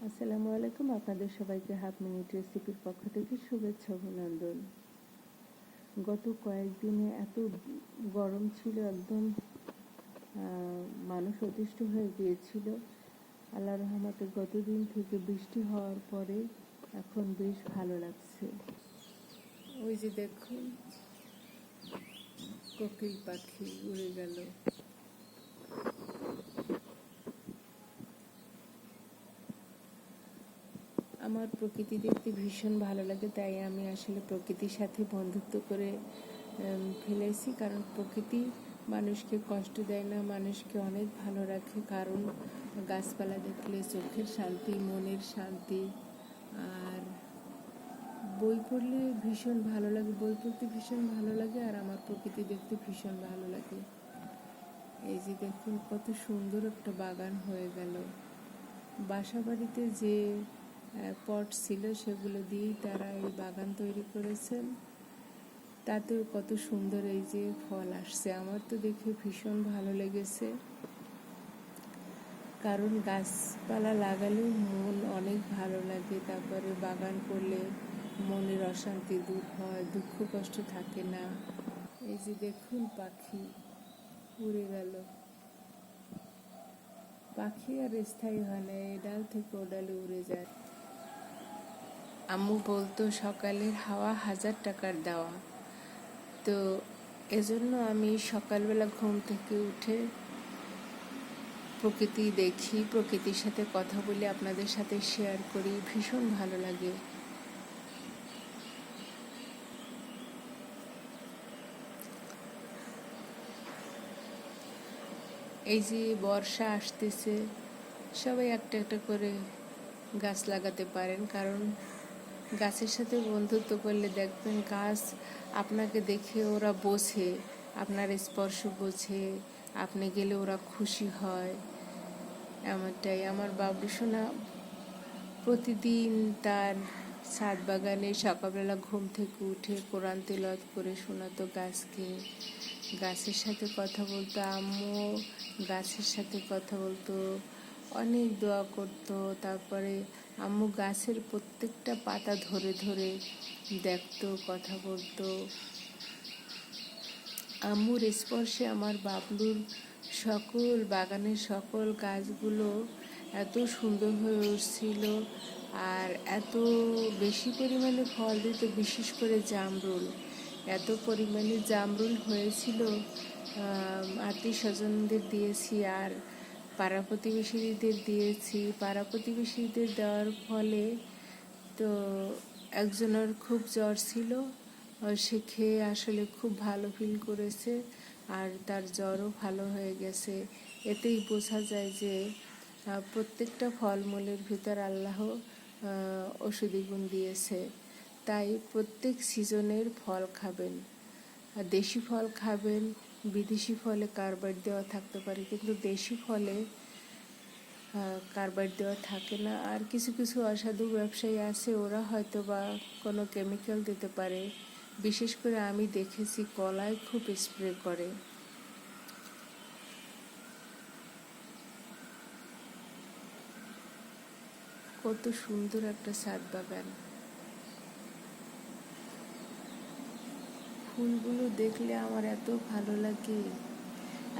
আসসালামু আলাইকুম। আপনাদের সবাইকে হাফ মিনিট রেসিপির পক্ষ থেকে শুভেচ্ছা অভিনন্দন। গত কয়েকদিনে এত গরম ছিল, একদম মানুষ অতিষ্ঠ হয়ে গিয়েছিল। আল্লাহর রহমতে গতদিন থেকে বৃষ্টি হওয়ার পরে এখন বেশ ভালো লাগছে। ওই যে দেখুন, কোকিল পাখি উড়ে গেল। আমার প্রকৃতি দেখতে ভীষণ ভালো লাগে, তাই আমি আসলে প্রকৃতির সাথে বন্ধুত্ব করে ফেলেছি। কারণ প্রকৃতি মানুষকে কষ্ট দেয় না, মানুষকে অনেক ভালো রাখে। কারণ গাছপালা দেখলে চোখের শান্তি, মনের শান্তি। আর বই পড়লে ভীষণ ভালো লাগে, বই পড়তে ভীষণ ভালো লাগে। আর আমার প্রকৃতি দেখতে ভীষণ ভালো লাগে। এই যে দেখুন, কত সুন্দর একটা বাগান হয়ে গেল। বাসা বাড়িতে যে পট ছিল সেগুলো দিয়েই তারা এই বাগান তৈরি করেছেন। তাতেও কত সুন্দর এই যে ফল আসছে। আমার তো দেখে ভীষণ ভালো লেগেছে। কারণ গাছপালা লাগালে মন অনেক ভালো লাগে। তারপরে বাগান করলে মনের অশান্তি দূর হয়, দুঃখ কষ্ট থাকে না। এই যে দেখুন, পাখি উড়ে গেল। পাখি আর স্থায়ী হয় না, এই ডাল থেকে ও ডালে উড়ে যায়। আম্মু বলতো সকালের হাওয়া 1000 টাকার দেওয়া। তো এজন্য আমি সকালবেলা ঘুম থেকে উঠে প্রকৃতি দেখি, প্রকৃতির সাথে কথা বলি, আপনাদের সাথে শেয়ার করি, ভীষণ ভালো লাগে। এই যে বর্ষা আসতেছে, সবাই একটা একটা করে গাছ লাগাতে পারেন। কারণ গাছের সাথে বন্ধুত্ব করলে দেখবেন গাছ আপনাকে দেখে ওরা বোঝে, আপনার স্পর্শ বোঝে, আপনি গেলে ওরা খুশি হয়। এমনটাই আমার বাবলু সোনা প্রতিদিন তার ছাদ বাগানে সকালবেলা ঘুম থেকে উঠে কোরআন তেলাওয়াত করে শোনাতো গাছকে, গাছের সাথে কথা বলতো। আম্মু গাছের সাথে কথা বলতো, অনেক দোয়া করতো। তারপরে আম্মু গাছের প্রত্যেকটা পাতা ধরে ধরে দেখতো, কথা বলতো। আম্মুর স্পর্শে আমার বাবলুর সকল বাগানের সকল গাছগুলো এত সুন্দর হয়ে উঠছিল আর এত বেশি পরিমাণে ফল দিত। বিশেষ করে জামরুল, এত পরিমাণে জামরুল হয়েছিল। আত্মীয় স্বজনদের দিয়েছি আর পাড়া প্রতিবেশীদের দিয়েছি। পাড়া প্রতিবেশীদের দেওয়ার ফলে তো একজনের খুব জ্বর ছিল, সে খেয়ে আসলে খুব ভালো ফিল করেছে আর তার জ্বরও ভালো হয়ে গেছে। এতেই বোঝা যায় যে প্রত্যেকটা ফলমূলের ভিতর আল্লাহ ঔষধি গুণ দিয়েছে। তাই প্রত্যেক সিজনের ফল খাবেন, দেশি ফল খাবেন। বিদেশি ফলে কার্বাইড দেওয়া থাকতে পারে, কিন্তু দেশি ফলে কার্বাইড দেওয়া থাকে না। আর কিছু কিছু অসাধু ব্যবসায়ী আছে, ওরা হয়তো বা কোনো কেমিক্যাল দিতে পারে। বিশেষ করে আমি দেখেছি কলায় খুব স্প্রে করে। কত সুন্দর একটা ছাদ বাগান। ফুলগুলো দেখলে আমার এত ভালো লাগে।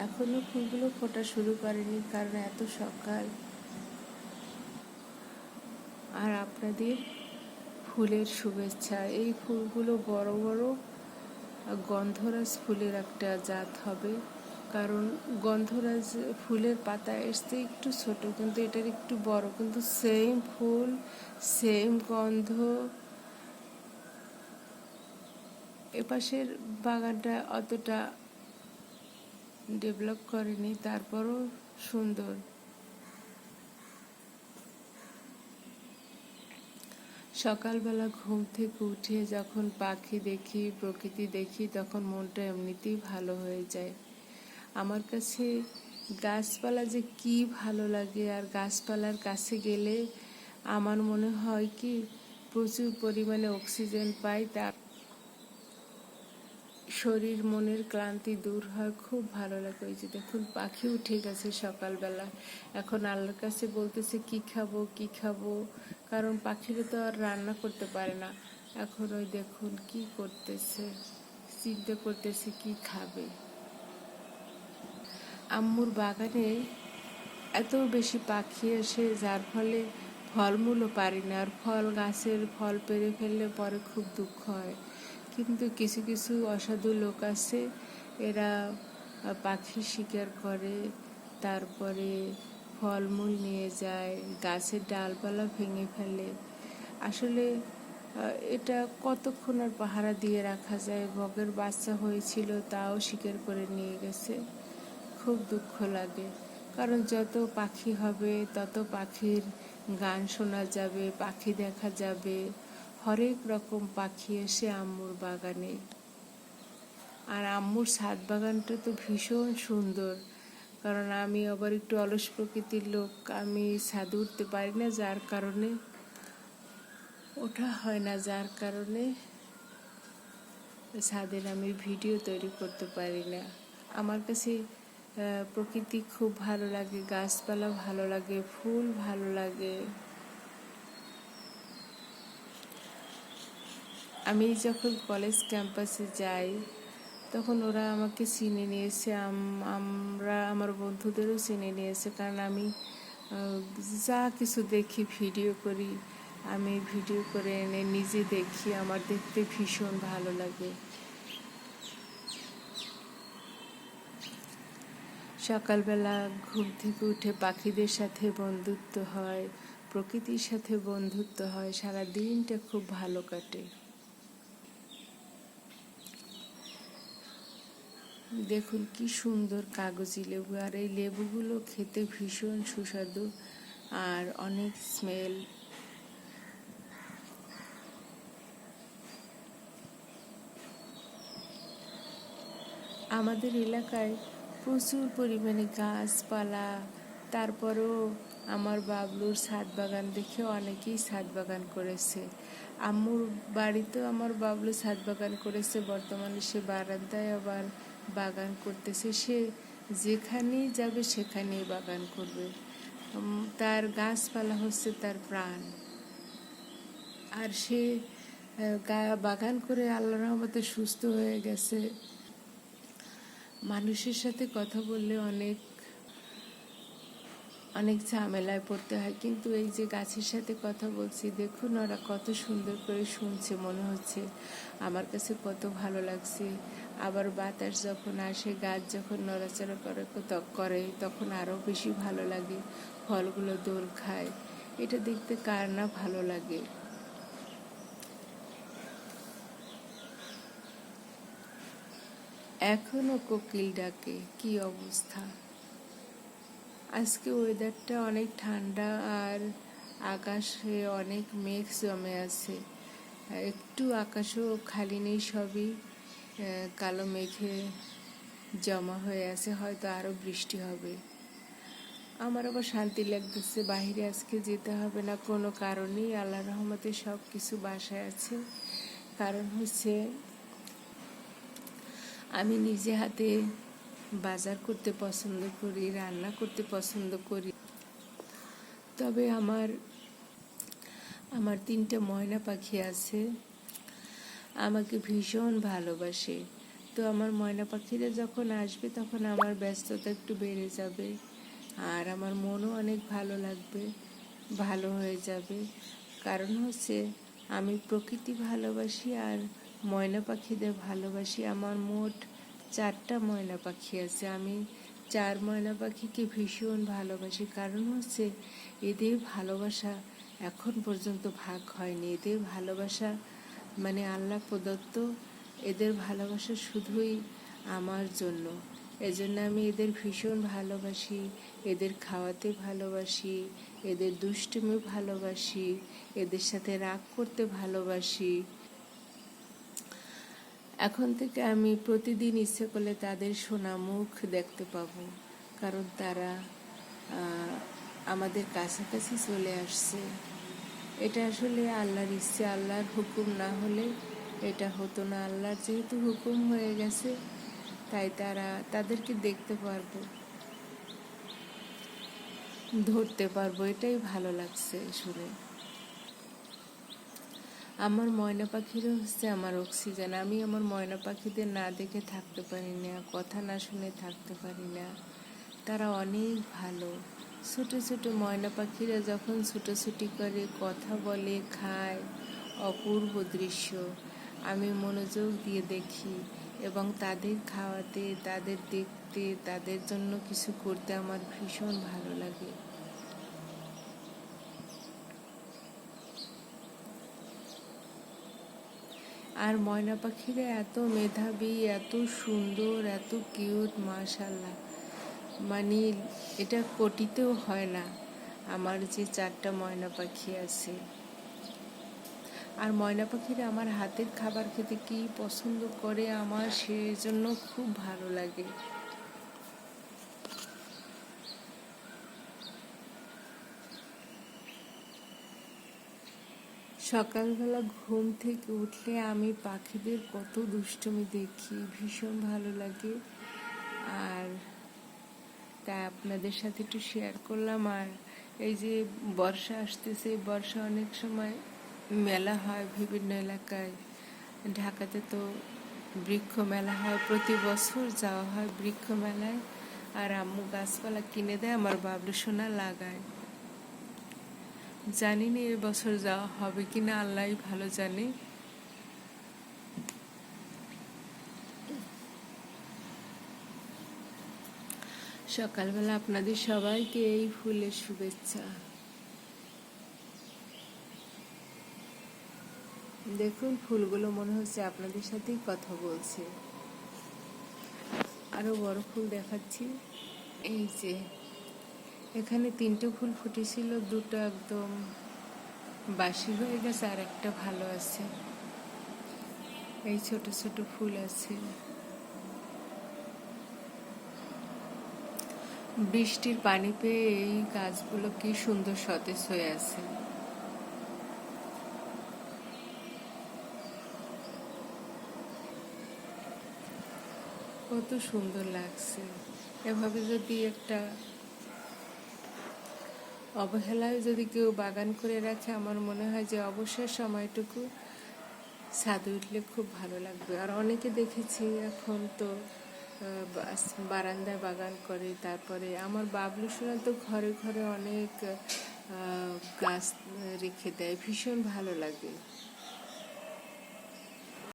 এখনো ফুলগুলো ফোটা শুরু করেনি, কারণ এত সকাল। আর আপনাদের ফুলের শুভেচ্ছা। এই ফুলগুলো বড় বড় গন্ধরাজ ফুলের একটা জাত হবে। কারণ গন্ধরাজ ফুলের পাতা এসছে একটু ছোট, কিন্তু এটার একটু বড়, কিন্তু সেম ফুল, সেম গন্ধ। এপাশের বাগানটা অতটা ডেভেলপ করেনি, তারপরও সুন্দর। সকালবেলা ঘুম থেকে উঠে যখন পাখি দেখি, প্রকৃতি দেখি, তখন মনটা এমনিতেই ভালো হয়ে যায়। আমার কাছে গাছপালা যে কি ভালো লাগে, আর গাছপালার কাছে গেলে আমার মনে হয় কি প্রচুর পরিমাণে অক্সিজেন পাই। শরীর মনের ক্লান্তি দূর হয়, খুব ভালো লাগে। ওই যে দেখুন পাখি উঠে গেছে সকালবেলা, এখন আল্লাহর কাছে বলতেছে কি খাবো কি খাবো, কারণ পাখিরা তো আর রান্না করতে পারে না। এখন ওই দেখুন কি করতেছে, চিন্তা করতেছে কি খাবে। আম্মুর বাগানে এত বেশি পাখি আসে যার ফলে ফলমূলও পারি না, আর ফল গাছের ফল পেরে ফেললে পরে খুব দুঃখ হয়। কিন্তু কিছু কিছু অসাধু লোক আছে, এরা পাখি শিকার করে, তারপরে ফলমূল নিয়ে যায়, গাছের ডালপালা ভেঙে ফেলে। আসলে এটা কতক্ষণ আর পাহারা দিয়ে রাখা যায়। বগের বাচ্চা হয়েছিল তাও শিকার করে নিয়ে গেছে, খুব দুঃখ লাগে। কারণ যত পাখি হবে তত পাখির গান শোনা যাবে, পাখি দেখা যাবে, হরেক রকম পাখি এসে আম্মুর বাগানে। আর আম্মুর ছাদ বাগানটা তো ভীষণ সুন্দর, কারণ আমি আবার একটু অলস প্রকৃতির লোক, আমি ছাদে উঠতে পারি না, যার কারণে ওঠা হয় না, যার কারণে ছাদের আমি ভিডিও তৈরি করতে পারি না। আমার কাছে প্রকৃতি খুব ভালো লাগে, গাছপালা ভালো লাগে, ফুল ভালো লাগে। আমি যখন কলেজ ক্যাম্পাসে যাই তখন ওরা আমাকে চিনে নিয়েছে, আমরা আমার বন্ধুদেরও চিনে নিয়েছে, কারণ আমি যা কিছু দেখি ভিডিও করি, আমি ভিডিও করে এনে নিজে দেখি, আমার দেখতে ভীষণ ভালো লাগে। সকালবেলা ঘুম থেকে উঠে পাখিদের সাথে বন্ধুত্ব হয়, প্রকৃতির সাথে বন্ধুত্ব হয়, সারা দিনটা খুব ভালো কাটে। দেখুন কি সুন্দর কাগজি লেবু, আর এই লেবুগুলো খেতে ভীষণ সুস্বাদু আর অনেক স্মেল। আমাদের এলাকায় প্রচুর পরিমাণে গাছপালা, তারপরেও আমার বাবলুর ছাদ বাগান দেখে অনেকেই ছাদ বাগান করেছে। আম্মুর বাড়িতেও আমার বাবলু ছাদ বাগান করেছে, বর্তমানে সে বারান্দায় আবার বাগান করতেছে। সে যেখানেই যাবে সেখানেই বাগান করবে, তার গাছপালা হচ্ছে তার প্রাণ। আর সে বাগান করে আল্লাহর রহমতে সুস্থ হয়ে গেছে। মানুষের সাথে কথা বললে অনেক অনেক ঝামেলায় পড়তে হয়, কিন্তু এই যে গাছের সাথে কথা বলছি, দেখুন ওরা কত সুন্দর করে শুনছে, মনে হচ্ছে আমার কাছে কত ভালো লাগছে। আবার বাতাস যখন আসে, গাছ যখন নড়াচড়া করে তখন আরও বেশি ভালো লাগে, ফলগুলো দোল খায়, এটা দেখতে কার না ভালো লাগে। এখনো কোকিল ডাকে, কি অবস্থা। আজকে ওয়েদারটা অনেক ঠান্ডা, আর আকাশে অনেক মেঘ জমে আছে, একটু আকাশও খালি নেই, সবই কালো মেঘে জমা হয়ে আছে, হয়তো আরও বৃষ্টি হবে। আমার আবার শান্তি লাগতেছে, বাইরে আজকে যেতে হবে না কোনো কারণেই, আল্লাহর রহমতে সব কিছু বাসায় আছে। কারণ হচ্ছে আমি নিজে হাতে বাজার করতে পছন্দ করি, রান্না করতে পছন্দ করি। তবে আমার 3টা ময়না পাখি আছে, আমাকে ভীষণ ভালোবাসে। তো আমার ময়না পাখিরা যখন আসবে তখন আমার ব্যস্ততা একটু বেড়ে যাবে, আর আমার মনও অনেক ভালো লাগবে, ভালো হয়ে যাবে। কারণ হচ্ছে আমি প্রকৃতি ভালোবাসি আর ময়না পাখিদের ভালোবাসি। আমার মোট 4টা ময়না পাখি আছে, আমি 4 ময়না পাখিকে ভীষণ ভালোবাসি। কারণ হচ্ছে এদের ভালোবাসা এখন পর্যন্ত ভাগ হয়নি, এদের ভালোবাসা মানে আল্লাহ প্রদত্ত, এদের ভালোবাসা শুধুই আমার জন্য। এজন্য আমি এদের ভীষণ ভালোবাসি, এদের খাওয়াতে ভালোবাসি, এদের দুষ্টুমি ভালোবাসি, এদের সাথে রাগ করতে ভালোবাসি। এখন থেকে আমি প্রতিদিন ইচ্ছে করলে তাদের সোনা মুখ দেখতে পাবো, কারণ তারা আমাদের কাছাকাছি চলে আসছে। এটা আসলে আল্লাহর ইচ্ছে, আল্লাহর হুকুম না হলে এটা হতো না, আল্লাহর যেহেতু হুকুম হয়ে গেছে তাই তাদেরকে দেখতে পারবো, ধরতে পারবো, এটাই ভালো লাগছে শুনে। আমার ময়না পাখিরা হচ্ছে আমার অক্সিজেন। আমি আমার ময়না পাখিদের না দেখে থাকতে পারি না, কথা না শুনে থাকতে পারি না। তারা অনেক ভালো। ছোট ছোট ময়না পাখিরা যখন ছুটোছুটি করে, কথা বলে, খায়, অপূর্ব দৃশ্য। আমি মনোযোগ দিয়ে দেখি এবং তাদের খাওয়াতে, তাদের দেখতে, তাদের জন্য কিছু করতে আমার ভীষণ ভালো লাগে। আর ময়না পাখিরা এত মেধাবী, এত সুন্দর, এত কিউট, মাশাল্লাহ। মানে এটা কোটিতেও হয় না আমার যে 4টা ময়না পাখি আছে। আর ময়না পাখিরা আমার হাতের খাবার খেতে কি পছন্দ করে, আমার সেজন্য খুব ভালো লাগে। সকালবেলা ঘুম থেকে উঠলে আমি পাখিদের কত দুষ্টুমি দেখি, ভীষণ ভালো লাগে। আর তাই আপনাদের সাথে একটু শেয়ার করলাম। আর এই যে বর্ষা আসতেছে, বর্ষা অনেক সময় মেলা হয় বিভিন্ন এলাকায়। ঢাকাতে তো বৃক্ষ মেলা হয়, প্রতি বছর যাওয়া হয় বৃক্ষ মেলায়। আর আম্মু গাছপালা কিনে দেয়, আমার বাবলু সোনা লাগায়। জানি না এবছর যাওয়া হবে কিনা, আল্লাহই ভালো জানে। সকালবেলা আপনাদের সবাইকে এই ফুলের শুভেচ্ছা। দেখুন ফুলগুলো মনে হচ্ছে আপনাদের সাথেই কথা বলছে। আরো বড় ফুল দেখাচ্ছি। এই যে এখানে 3টে ফুল ফুটেছিল, 2টো একদম বাসি হয়ে গেছে, আর একটা ভালো আছে। এই ছোট ছোট ফুল আছে। বৃষ্টির পানি পেয়ে এই গাছগুলো কি সুন্দর সতেজ হয়ে আছে। কত সুন্দর লাগছে। এভাবে যদি একটা অবহেলায় যদি কেউ বাগান করে রাখে, আমার মনে হয় যে অবসর সময়টুকু ছাদে উঠলে খুব ভালো লাগবে। আর অনেকে দেখেছি এখন তো বারান্দায় বাগান করে। তারপরে আমার বাবলু সোনা তো ঘরে ঘরে অনেক গাছ রেখে দেয়, ভীষণ ভালো লাগে।